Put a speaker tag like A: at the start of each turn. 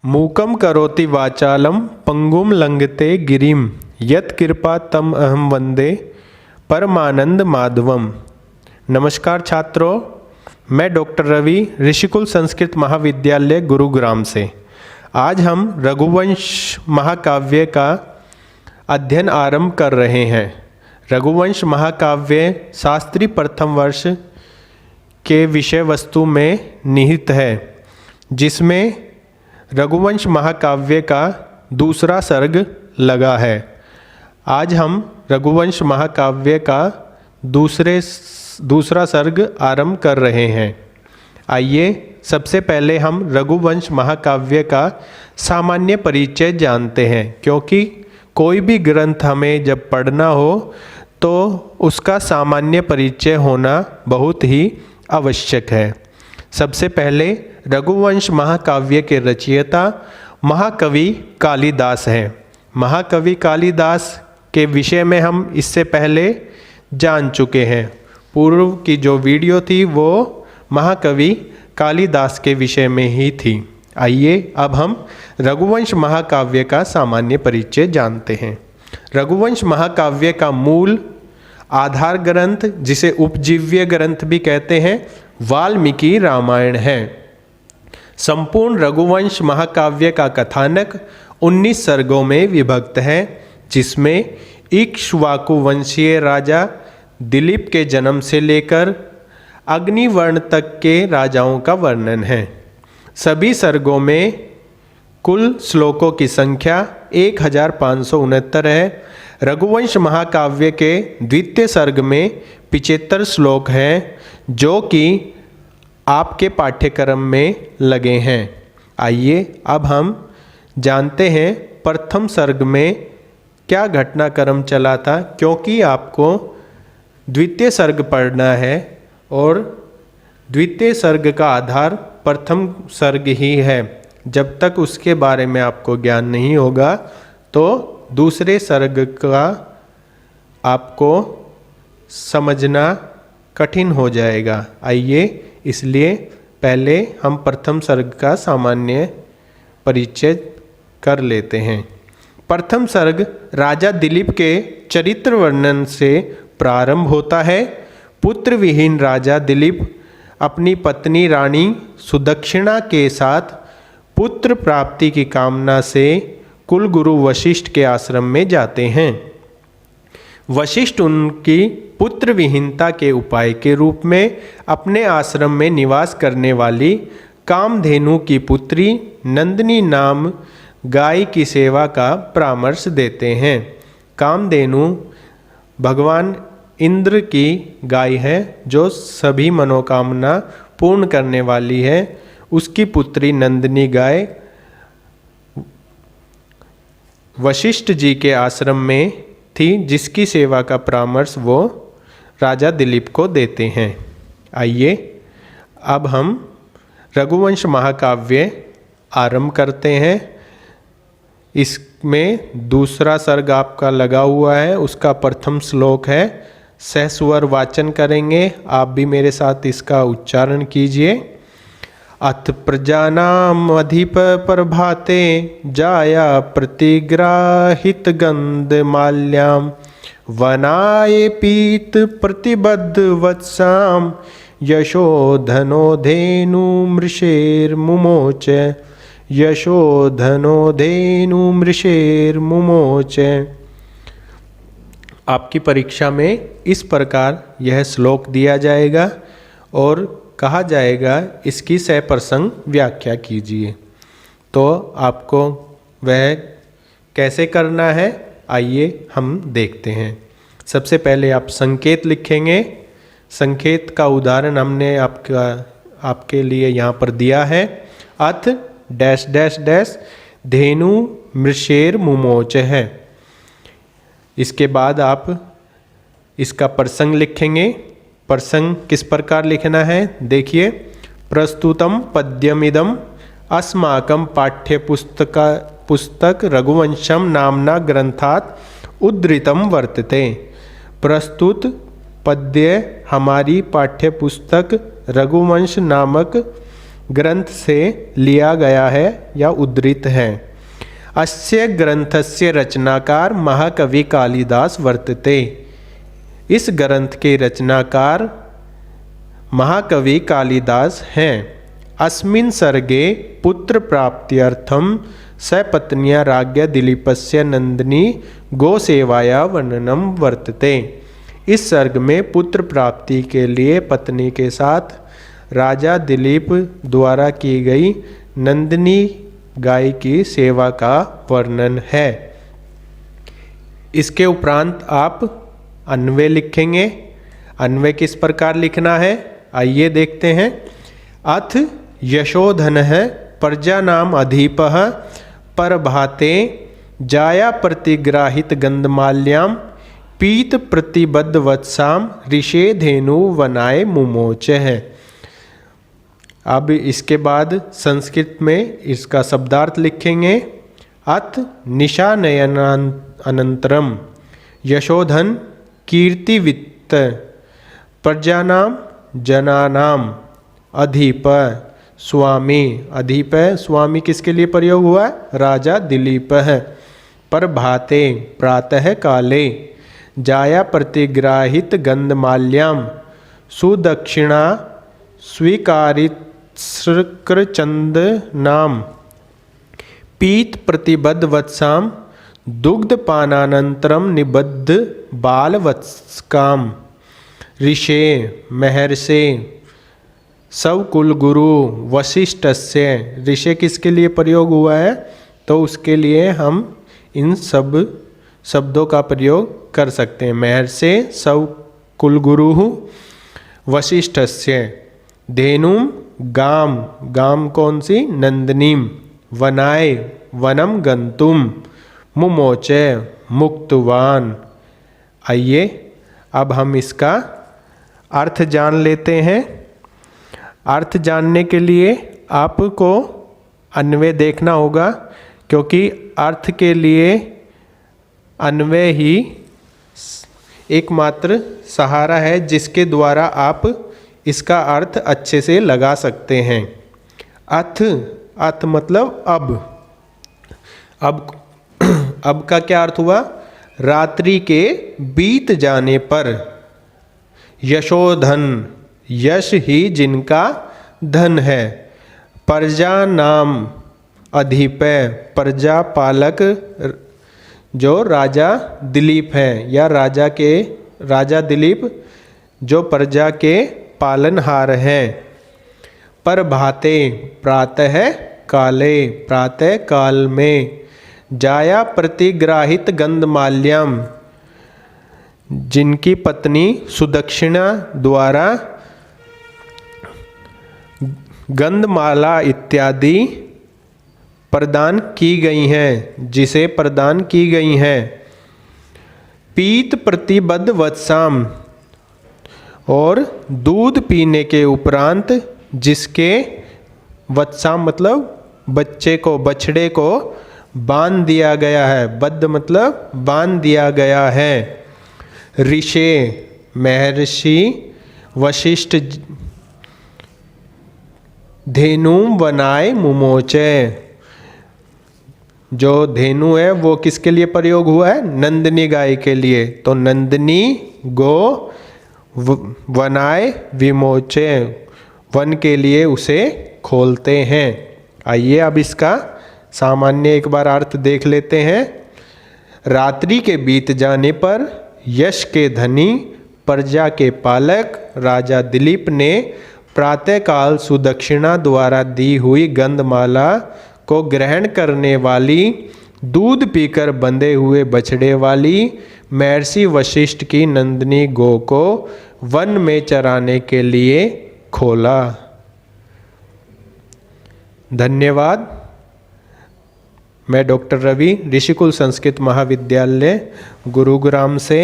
A: मूकं करोति वाचालं पंगुं लंघते गिरिं यत्कृपा तम अहम वंदे परमानंद माधवम। नमस्कार छात्रों, मैं डॉक्टर रवि ऋषिकुल संस्कृत महाविद्यालय गुरुग्राम से। आज हम रघुवंश महाकाव्य का अध्ययन आरंभ कर रहे हैं। रघुवंश महाकाव्य शास्त्री प्रथम वर्ष के विषय वस्तु में निहित है, जिसमें रघुवंश महाकाव्य का दूसरा सर्ग लगा है। आज हम रघुवंश महाकाव्य का दूसरा सर्ग आरंभ कर रहे हैं। आइए सबसे पहले हम रघुवंश महाकाव्य का सामान्य परिचय जानते हैं, क्योंकि कोई भी ग्रंथ हमें जब पढ़ना हो तो उसका सामान्य परिचय होना बहुत ही आवश्यक है। सबसे पहले रघुवंश महाकाव्य के रचयिता महाकवि कालिदास हैं। महाकवि कालिदास के विषय में हम इससे पहले जान चुके हैं। पूर्व की जो वीडियो थी वो महाकवि कालिदास के विषय में ही थी। आइए अब हम रघुवंश महाकाव्य का सामान्य परिचय जानते हैं। रघुवंश महाकाव्य का मूल आधार ग्रंथ, जिसे उपजीव्य ग्रंथ भी कहते हैं, वाल्मीकि रामायण है। संपूर्ण रघुवंश महाकाव्य का कथानक 19 सर्गों में विभक्त है, जिसमें इक्ष्वाकु वंशीय राजा दिलीप के जन्म से लेकर अग्निवर्ण तक के राजाओं का वर्णन है। सभी सर्गों में कुल श्लोकों की संख्या 1569 है। रघुवंश महाकाव्य के द्वितीय सर्ग में 75 श्लोक हैं, जो कि आपके पाठ्यक्रम में लगे हैं। आइए अब हम जानते हैं प्रथम सर्ग में क्या घटनाक्रम चला था, क्योंकि आपको द्वितीय सर्ग पढ़ना है और द्वितीय सर्ग का आधार प्रथम सर्ग ही है। जब तक उसके बारे में आपको ज्ञान नहीं होगा तो दूसरे सर्ग का आपको समझना कठिन हो जाएगा। आइए इसलिए पहले हम प्रथम सर्ग का सामान्य परिचय कर लेते हैं। प्रथम सर्ग राजा दिलीप के चरित्र वर्णन से प्रारंभ होता है। पुत्र विहीन राजा दिलीप अपनी पत्नी रानी सुदक्षिणा के साथ पुत्र प्राप्ति की कामना से कुलगुरु वशिष्ठ के आश्रम में जाते हैं। वशिष्ठ उनकी पुत्र विहीनता के उपाय के रूप में अपने आश्रम में निवास करने वाली कामधेनु की पुत्री नंदिनी नाम गाय की सेवा का परामर्श देते हैं। कामधेनु भगवान इंद्र की गाय है, जो सभी मनोकामना पूर्ण करने वाली है। उसकी पुत्री नंदिनी गाय वशिष्ठ जी के आश्रम में थी, जिसकी सेवा का परामर्श वो राजा दिलीप को देते हैं। आइए अब हम रघुवंश महाकाव्य आरंभ करते हैं। इसमें दूसरा सर्ग आपका लगा हुआ है, उसका प्रथम श्लोक है। सहस्वर वाचन करेंगे, आप भी मेरे साथ इसका उच्चारण कीजिए। अथ प्रजानाम अधिप प्रभाते जाया प्रतिग्राहित गंध माल्याम वनाये पीत प्रतिबद्ध वत्साम यशोधनो धेनु मृषेर मुमोच यशोधनो धेनु मृषेर मुमोच। आपकी परीक्षा में इस प्रकार यह श्लोक दिया जाएगा और कहा जाएगा इसकी सप्रसंग व्याख्या कीजिए। तो आपको वह कैसे करना है, आइए हम देखते हैं। सबसे पहले आप संकेत लिखेंगे। संकेत का उदाहरण हमने आपके लिए यहाँ पर दिया है। अथ डैश डैश डैश धेनु मृषेर मुमोच है। इसके बाद आप इसका प्रसंग लिखेंगे। प्रसंग किस प्रकार लिखना है, देखिए। प्रस्तुतम पद्यमिदम अस्माकं पुस्तक रघुवंशम नामना ग्रंथात उद्धृतम वर्तते। प्रस्तुत पद्य हमारी पाठ्य पुस्तक रघुवंश नामक ग्रंथ से लिया गया है या उद्धृत है। अस्य ग्रंथस्य रचनाकार महाकवि कालिदास वर्तते। इस ग्रंथ के रचनाकार महाकवि कालिदास हैं। अस्मिन् सर्गे पुत्र प्राप्त्यर्थम सपत्न्या राज्ञा दिलीपस्य नंदिनी गोसेवाया वर्णनम वर्तते। इस सर्ग में पुत्र प्राप्ति के लिए पत्नी के साथ राजा दिलीप द्वारा की गई नंदिनी गाय की सेवा का वर्णन है। इसके उपरांत आप अन्वय लिखेंगे। अन्वय किस प्रकार लिखना है, आइए देखते हैं। अथ यशोधनः प्रजानाम अधिपः परभाते जाया प्रतिग्राहित गंधमाल्यां पीत प्रतिबद्ध वत्साम ऋषे धेनु वनाय मुमोच है। अब इसके बाद संस्कृत में इसका शब्दार्थ लिखेंगे। अथ निशानयन अनंतरम यशोधन कीर्तिवित्त प्रजानाम जनानाम अधिप स्वामी। अधिप स्वामी किसके लिए प्रयोग हुआ है, राजा दिलीप है। प्रभाते प्रातः काले जाया प्रतिग्राहित गंधमाल्याम सुदक्षिणा स्वीकारित श्रकृचंद नाम पीत प्रतिबद्ध वत्साम दुग्ध पानानंतरम निबद्ध बालवत्सकाम ऋषे महर्षे सब कुलगुरु वशिष्ठस्य। ऋषि किसके लिए प्रयोग हुआ है, तो उसके लिए हम इन सब शब्दों का प्रयोग कर सकते हैं। महर्षे सब कुलगुरु वशिष्ठस्य। धेनुम गाम, गाम कौन सी, नंदिनीम। वनाय वनम गंतुम। मुमोचे मुक्तवान। आइए अब हम इसका अर्थ जान लेते हैं। अर्थ जानने के लिए आपको अन्वय देखना होगा, क्योंकि अर्थ के लिए अन्वय ही एकमात्र सहारा है जिसके द्वारा आप इसका अर्थ अच्छे से लगा सकते हैं। अथ, अथ मतलब अब का क्या अर्थ हुआ, रात्रि के बीत जाने पर। यशोधन, यश ही जिनका धन है। प्रजा नाम अधिप, प्रजा पालक जो राजा दिलीप है, या राजा दिलीप जो प्रजा के पालनहार हैं। प्रभाते प्रातः काले, प्रातः काल में। जाया प्रतिग्राहित गंधमाल्याम जिनकी पत्नी सुदक्षिणा द्वारा गंधमाला इत्यादि प्रदान की गई हैं, जिसे प्रदान की गई हैं। पीत प्रतिबद्ध वत्साम, और दूध पीने के उपरांत जिसके, वत्साम मतलब बच्चे को, बछड़े को बांध दिया गया है। बद्ध मतलब बांध दिया गया है। ऋषे महर्षि वशिष्ठ। धेनु वनाय मुमोचे, जो धेनु है वो किसके लिए प्रयोग हुआ है, नंदिनी गाय के लिए। तो नंदिनी गो वनाय विमोचे, वन के लिए उसे खोलते हैं। आइए अब इसका सामान्य एक बार अर्थ देख लेते हैं। रात्रि के बीत जाने पर यश के धनी, प्रजा के पालक राजा दिलीप ने प्रातःकाल सुदक्षिणा द्वारा दी हुई गंधमाला को ग्रहण करने वाली, दूध पीकर बंधे हुए बछड़े वाली महर्षि वशिष्ठ की नंदिनी गो को वन में चराने के लिए खोला। धन्यवाद। मैं डॉक्टर रवि, ऋषिकुल संस्कृत महाविद्यालय गुरुग्राम से